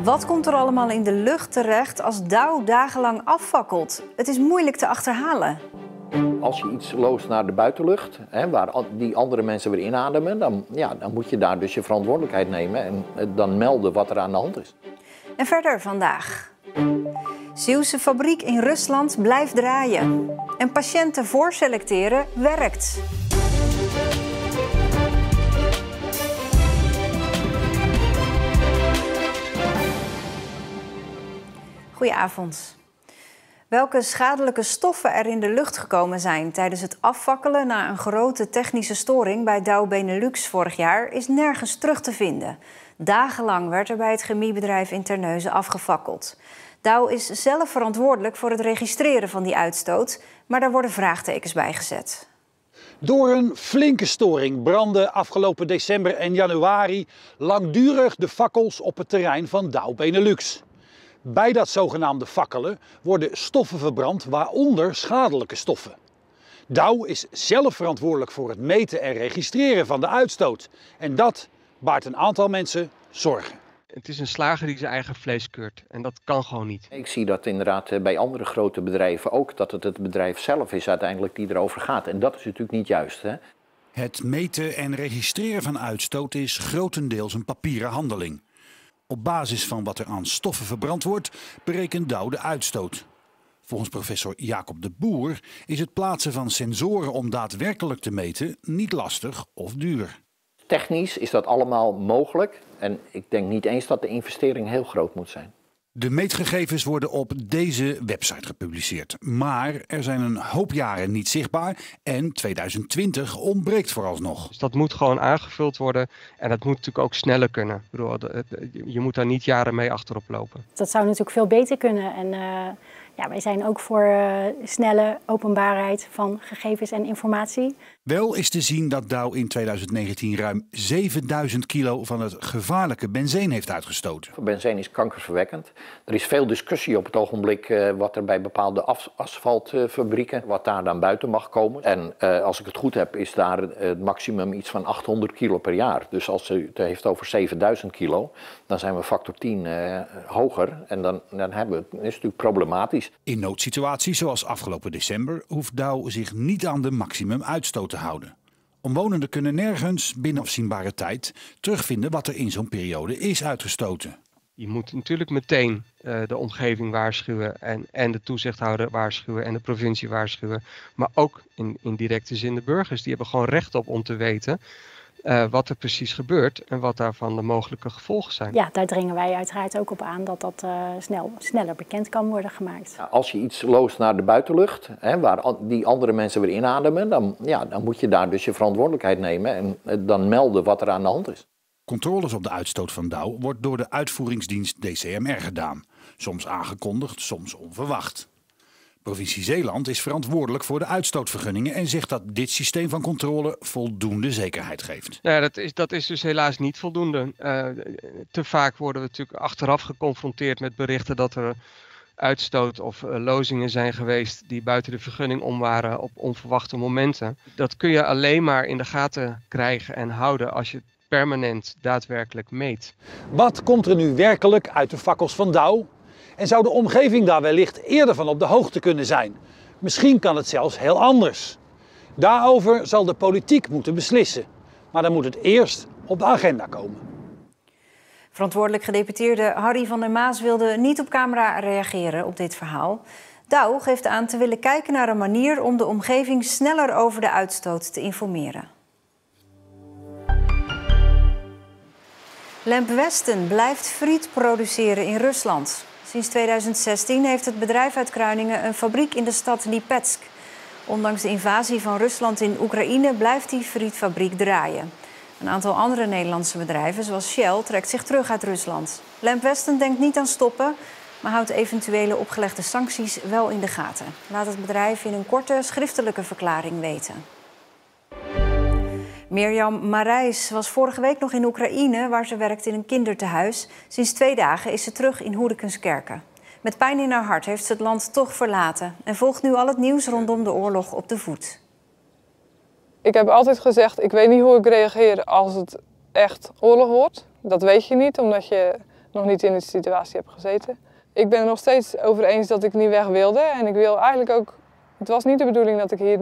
Wat komt er allemaal in de lucht terecht als dauw dagenlang afvakkelt? Het is moeilijk te achterhalen. Als je iets loost naar de buitenlucht, waar die andere mensen weer inademen, dan moet je daar dus je verantwoordelijkheid nemen en dan melden wat er aan de hand is. En verder vandaag. Zeeuwse fabriek in Rusland blijft draaien. En patiënten voorselecteren werkt. Goedenavond. Welke schadelijke stoffen er in de lucht gekomen zijn tijdens het afvakkelen na een grote technische storing bij Dow Benelux vorig jaar is nergens terug te vinden. Dagenlang werd er bij het chemiebedrijf in Terneuzen afgefakkeld. Dow is zelf verantwoordelijk voor het registreren van die uitstoot, maar daar worden vraagtekens bij gezet. Door een flinke storing brandden afgelopen december en januari langdurig de fakkels op het terrein van Dow Benelux. Bij dat zogenaamde fakkelen worden stoffen verbrand, waaronder schadelijke stoffen. Dow is zelf verantwoordelijk voor het meten en registreren van de uitstoot. En dat baart een aantal mensen zorgen. Het is een slager die zijn eigen vlees keurt en dat kan gewoon niet. Ik zie dat inderdaad bij andere grote bedrijven ook, dat het bedrijf zelf is uiteindelijk die erover gaat. En dat is natuurlijk niet juist, hè? Het meten en registreren van uitstoot is grotendeels een papieren handeling. Op basis van wat er aan stoffen verbrand wordt, berekent Dow de uitstoot. Volgens professor Jacob de Boer is het plaatsen van sensoren om daadwerkelijk te meten niet lastig of duur. Technisch is dat allemaal mogelijk en ik denk niet eens dat de investering heel groot moet zijn. De meetgegevens worden op deze website gepubliceerd. Maar er zijn een hoop jaren niet zichtbaar en 2020 ontbreekt vooralsnog. Dus dat moet gewoon aangevuld worden en dat moet natuurlijk ook sneller kunnen. Ik bedoel, je moet daar niet jaren mee achterop lopen. Dat zou natuurlijk veel beter kunnen. En wij zijn ook voor snelle openbaarheid van gegevens en informatie. Wel is te zien dat Dow in 2019 ruim 7000 kilo van het gevaarlijke benzeen heeft uitgestoten. Benzeen is kankerverwekkend. Er is veel discussie op het ogenblik wat er bij bepaalde asfaltfabrieken, wat daar dan buiten mag komen. En als ik het goed heb, is daar het maximum iets van 800 kilo per jaar. Dus als u het heeft over 7000 kilo, dan zijn we factor 10 hoger. En dan hebben we het, is natuurlijk problematisch. In noodsituaties zoals afgelopen december hoeft Dow zich niet aan de maximum uitstoot te houden. Omwonenden kunnen nergens binnen afzienbare tijd terugvinden wat er in zo'n periode is uitgestoten. Je moet natuurlijk meteen de omgeving waarschuwen en de toezichthouder waarschuwen en de provincie waarschuwen. Maar ook in directe zin de burgers. Die hebben gewoon recht op om te weten wat er precies gebeurt en wat daarvan de mogelijke gevolgen zijn. Ja, daar dringen wij uiteraard ook op aan dat dat sneller bekend kan worden gemaakt. Als je iets loost naar de buitenlucht, waar die andere mensen weer inademen, dan moet je daar dus je verantwoordelijkheid nemen en dan melden wat er aan de hand is. Controles op de uitstoot van Dow wordt door de uitvoeringsdienst DCMR gedaan. Soms aangekondigd, soms onverwacht. Provincie Zeeland is verantwoordelijk voor de uitstootvergunningen en zegt dat dit systeem van controle voldoende zekerheid geeft. Nou ja, dat is dus helaas niet voldoende. Te vaak worden we natuurlijk achteraf geconfronteerd met berichten dat er uitstoot of lozingen zijn geweest die buiten de vergunning om waren op onverwachte momenten. Dat kun je alleen maar in de gaten krijgen en houden als je permanent daadwerkelijk meet. Wat komt er nu werkelijk uit de fakkels van Dow? En zou de omgeving daar wellicht eerder van op de hoogte kunnen zijn? Misschien kan het zelfs heel anders. Daarover zal de politiek moeten beslissen. Maar dan moet het eerst op de agenda komen. Verantwoordelijk gedeputeerde Harry van der Maas wilde niet op camera reageren op dit verhaal. Dow geeft aan te willen kijken naar een manier om de omgeving sneller over de uitstoot te informeren. Lamp Weston blijft friet produceren in Rusland. Sinds 2016 heeft het bedrijf uit Kruiningen een fabriek in de stad Lipetsk. Ondanks de invasie van Rusland in Oekraïne blijft die frietfabriek draaien. Een aantal andere Nederlandse bedrijven, zoals Shell, trekt zich terug uit Rusland. Lamp Weston denkt niet aan stoppen, maar houdt eventuele opgelegde sancties wel in de gaten. Laat het bedrijf in een korte schriftelijke verklaring weten. Mirjam Marijs was vorige week nog in Oekraïne, waar ze werkt in een kindertehuis. Sinds 2 dagen is ze terug in Hoedekenskerken. Met pijn in haar hart heeft ze het land toch verlaten en volgt nu al het nieuws rondom de oorlog op de voet. Ik heb altijd gezegd, ik weet niet hoe ik reageer als het echt oorlog wordt. Dat weet je niet, omdat je nog niet in die situatie heb gezeten. Ik ben er nog steeds over eens dat ik niet weg wilde. En ik wil eigenlijk ook... Het was niet de bedoeling dat ik hier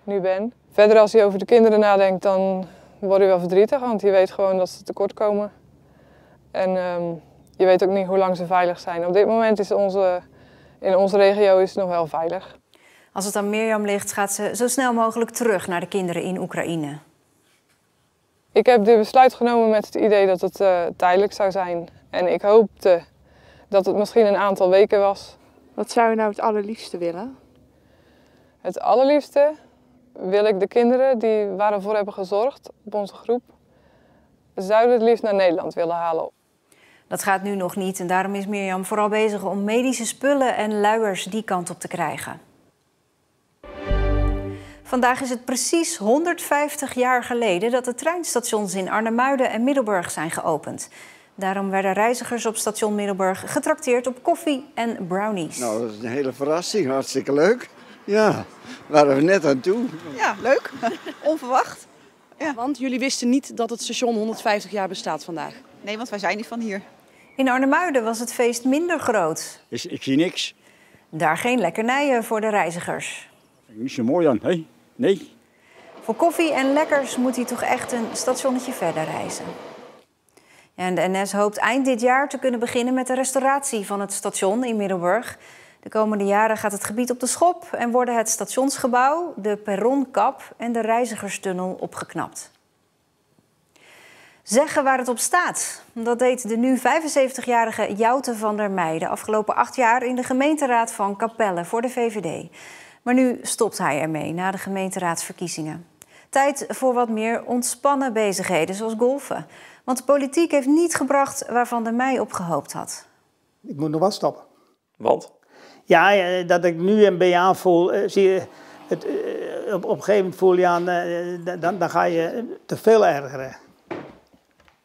nu ben. Verder als je over de kinderen nadenkt, dan word je wel verdrietig. Want je weet gewoon dat ze tekort komen. En je weet ook niet hoe lang ze veilig zijn. Op dit moment is in onze regio is het nog wel veilig. Als het aan Mirjam ligt, gaat ze zo snel mogelijk terug naar de kinderen in Oekraïne. Ik heb dit besluit genomen met het idee dat het tijdelijk zou zijn. En ik hoopte dat het misschien een aantal weken was. Wat zou je nou het allerliefste willen? Het allerliefste wil ik de kinderen waar we voor hebben gezorgd op onze groep, zouden het liefst naar Nederland willen halen. Dat gaat nu nog niet en daarom is Mirjam vooral bezig om medische spullen en luiers die kant op te krijgen. Vandaag is het precies 150 jaar geleden dat de treinstations in Arnhemuiden en Middelburg zijn geopend. Daarom werden reizigers op station Middelburg getrakteerd op koffie en brownies. Nou, dat is een hele verrassing. Hartstikke leuk. Ja, daar waren we net aan toe. Ja, leuk. Onverwacht. Ja. Want jullie wisten niet dat het station 150 jaar bestaat vandaag? Nee, want wij zijn niet van hier. In Arnhemuiden was het feest minder groot. Ik zie niks. Daar geen lekkernijen voor de reizigers. Niet zo mooi aan, hè? Nee. Voor koffie en lekkers moet hij toch echt een stationnetje verder reizen. Ja, en de NS hoopt eind dit jaar te kunnen beginnen met de restauratie van het station in Middelburg. De komende jaren gaat het gebied op de schop en worden het stationsgebouw, de perronkap en de reizigerstunnel opgeknapt. Zeggen waar het op staat. Dat deed de nu 75-jarige Joute van der Meij de afgelopen 8 jaar in de gemeenteraad van Capelle voor de VVD. Maar nu stopt hij ermee na de gemeenteraadsverkiezingen. Tijd voor wat meer ontspannen bezigheden zoals golfen. Want de politiek heeft niet gebracht waar Van der Meij op gehoopt had. Ik moet nog wat stoppen. Want? Ja, dat ik nu een beetje aanvoel, zie je, op een gegeven moment voel je aan, dan ga je te veel ergeren.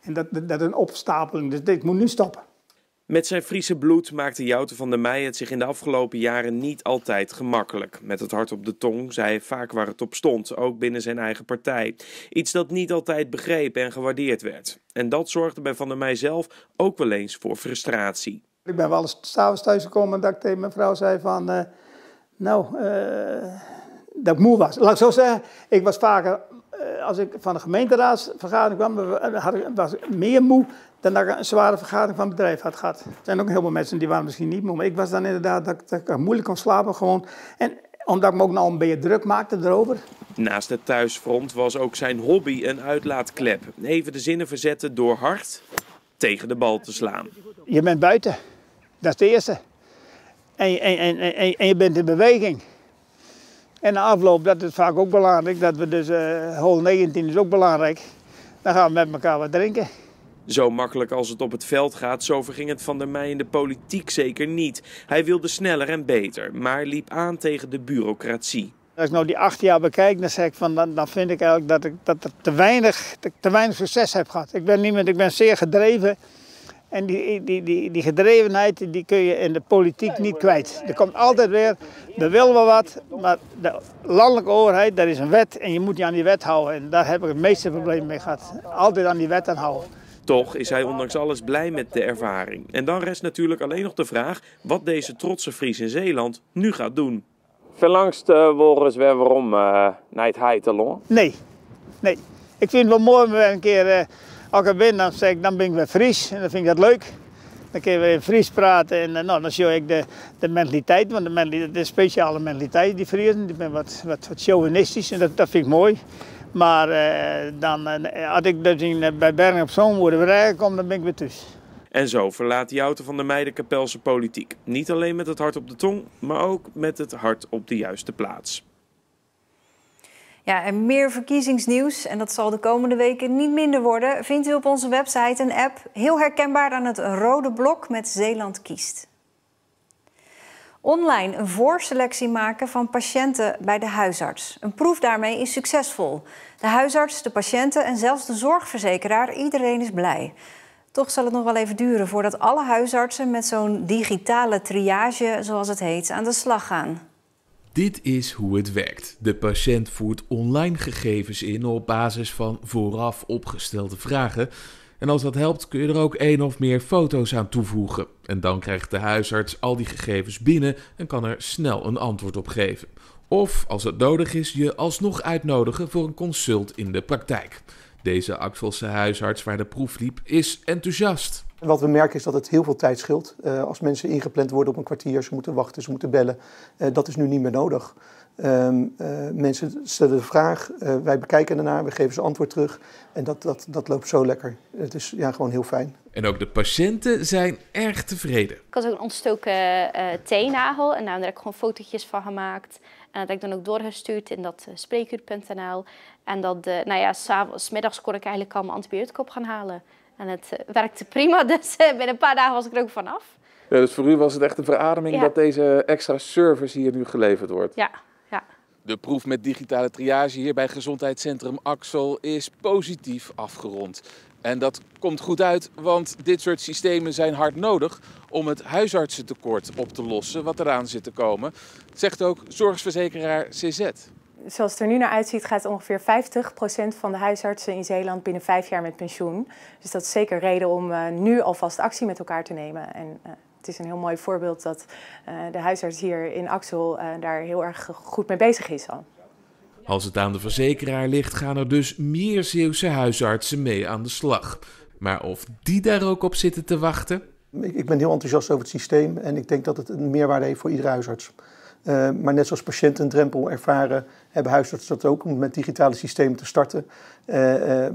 En dat is een opstapeling, dus ik moet nu stoppen. Met zijn Friese bloed maakte Joute van der Meij het zich in de afgelopen jaren niet altijd gemakkelijk. Met het hart op de tong zei hij vaak waar het op stond, ook binnen zijn eigen partij. Iets dat niet altijd begrepen en gewaardeerd werd. En dat zorgde bij Van der Meij zelf ook wel eens voor frustratie. Ik ben wel eens 's avonds thuis gekomen en dat ik tegen mijn vrouw zei van, dat ik moe was. Laat ik zo zeggen, ik was vaker, als ik van de gemeenteraadsvergadering kwam, was ik meer moe dan dat ik een zware vergadering van het bedrijf had gehad. Er zijn ook heel veel mensen die waren misschien niet moe, maar ik was dan inderdaad dat ik moeilijk kon slapen gewoon. En omdat ik me ook nog een beetje druk maakte erover. Naast het thuisfront was ook zijn hobby een uitlaatklep. Even de zinnen verzetten door hard tegen de bal te slaan. Je bent buiten, dat is het eerste. En je bent in beweging. En de afloop, dat is vaak ook belangrijk. Dat we dus, hole 19 is ook belangrijk. Dan gaan we met elkaar wat drinken. Zo makkelijk als het op het veld gaat, zo verging het Van der Meij in de politiek zeker niet. Hij wilde sneller en beter, maar liep aan tegen de bureaucratie. Als ik nou die 8 jaar bekijk, dan zeg ik van, dan vind ik eigenlijk dat ik te weinig succes heb gehad. Ik ben zeer gedreven. En die gedrevenheid die kun je in de politiek niet kwijt. Er komt altijd weer, we willen wel wat, maar de landelijke overheid, dat is een wet en je moet je aan die wet houden. En daar heb ik het meeste probleem mee gehad. Altijd aan die wet aan houden. Toch is hij ondanks alles blij met de ervaring. En dan rest natuurlijk alleen nog de vraag wat deze trotse Fries in Zeeland nu gaat doen. Verlangst worden weer waarom naar het Heitelon? Nee. Ik vind het wel mooi om een keer, als ik er ben, dan ben ik weer Fries en dan vind ik dat leuk. Dan kun je weer in Fries praten en dan zie ik de mentaliteit, want de speciale mentaliteit die Friesen, die ben wat chauvinistisch en dat vind ik mooi. Maar als ik dus bij Bergen op Zoom worden bereiken kom, dan ben ik weer thuis. En zo verlaat Joute van der Meij de Capelse politiek. Niet alleen met het hart op de tong, maar ook met het hart op de juiste plaats. Ja, en meer verkiezingsnieuws, en dat zal de komende weken niet minder worden, vindt u op onze website een app, heel herkenbaar aan het rode blok met Zeeland kiest. Online een voorselectie maken van patiënten bij de huisarts. Een proef daarmee is succesvol. De huisarts, de patiënten en zelfs de zorgverzekeraar, iedereen is blij. Toch zal het nog wel even duren voordat alle huisartsen met zo'n digitale triage, zoals het heet, aan de slag gaan. Dit is hoe het werkt. De patiënt voert online gegevens in op basis van vooraf opgestelde vragen. En als dat helpt kun je er ook 1 of meer foto's aan toevoegen. En dan krijgt de huisarts al die gegevens binnen en kan er snel een antwoord op geven. Of, als het nodig is, je alsnog uitnodigen voor een consult in de praktijk. Deze Axelse huisarts waar de proef liep is enthousiast. Wat we merken is dat het heel veel tijd scheelt. Als mensen ingepland worden op een kwartier, ze moeten wachten, ze moeten bellen. Dat is nu niet meer nodig. Mensen stellen de vraag, wij bekijken ernaar, we geven ze antwoord terug. En dat loopt zo lekker. Het is gewoon heel fijn. En ook de patiënten zijn erg tevreden. Ik had ook een ontstoken teennagel en daar heb ik gewoon fotootjes van gemaakt. En dat heb ik dan ook doorgestuurd in dat spreekuur.nl. En dat, smiddags kon ik eigenlijk al mijn antibiotica op gaan halen. En het werkte prima, dus binnen een paar dagen was ik er ook vanaf. Ja, dus voor u was het echt een verademing dat deze extra service hier nu geleverd wordt? Ja. De proef met digitale triage hier bij Gezondheidscentrum Axel is positief afgerond. En dat komt goed uit, want dit soort systemen zijn hard nodig om het huisartsentekort op te lossen wat eraan zit te komen, zegt ook zorgverzekeraar CZ. Zoals het er nu naar uitziet gaat ongeveer 50% van de huisartsen in Zeeland binnen 5 jaar met pensioen. Dus dat is zeker reden om nu alvast actie met elkaar te nemen. En het is een heel mooi voorbeeld dat de huisarts hier in Axel daar heel erg goed mee bezig is al. Als het aan de verzekeraar ligt, gaan er dus meer Zeeuwse huisartsen mee aan de slag. Maar of die daar ook op zitten te wachten? Ik ben heel enthousiast over het systeem en ik denk dat het een meerwaarde heeft voor iedere huisarts. Maar net zoals patiënten een drempel ervaren, hebben huisartsen dat ook om met digitale systemen te starten.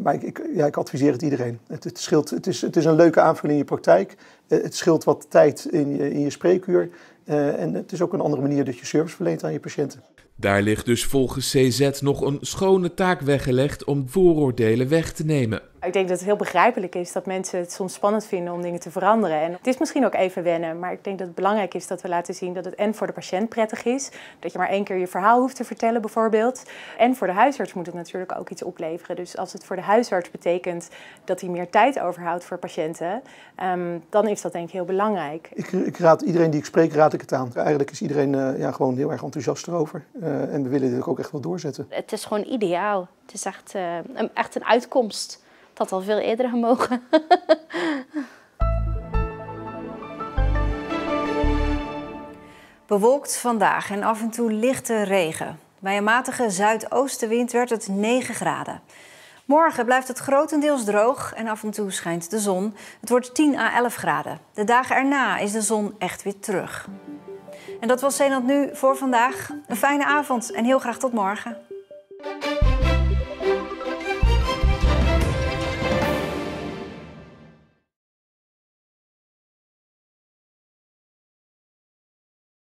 Maar ik adviseer het iedereen. Het scheelt, het is een leuke aanvulling in je praktijk. Het scheelt wat tijd in je spreekuur. En het is ook een andere manier dat je service verleent aan je patiënten. Daar ligt dus volgens CZ nog een schone taak weggelegd om vooroordelen weg te nemen. Ik denk dat het heel begrijpelijk is dat mensen het soms spannend vinden om dingen te veranderen. En het is misschien ook even wennen, maar ik denk dat het belangrijk is dat we laten zien dat het en voor de patiënt prettig is. Dat je maar 1 keer je verhaal hoeft te vertellen bijvoorbeeld. En voor de huisarts moet het natuurlijk ook iets opleveren. Dus als het voor de huisarts betekent dat hij meer tijd overhoudt voor patiënten, dan is dat denk ik heel belangrijk. Ik raad iedereen die ik spreek, raad ik het aan. Eigenlijk is iedereen gewoon heel erg enthousiast erover. En we willen dit ook echt wel doorzetten. Het is gewoon ideaal. Het is echt een uitkomst. Dat had al veel eerder gemogen. Bewolkt vandaag en af en toe lichte regen. Bij een matige zuidoostenwind werd het 9 graden. Morgen blijft het grotendeels droog en af en toe schijnt de zon. Het wordt 10 à 11 graden. De dagen erna is de zon echt weer terug. En dat was Zeeland Nu voor vandaag. Een fijne avond en heel graag tot morgen.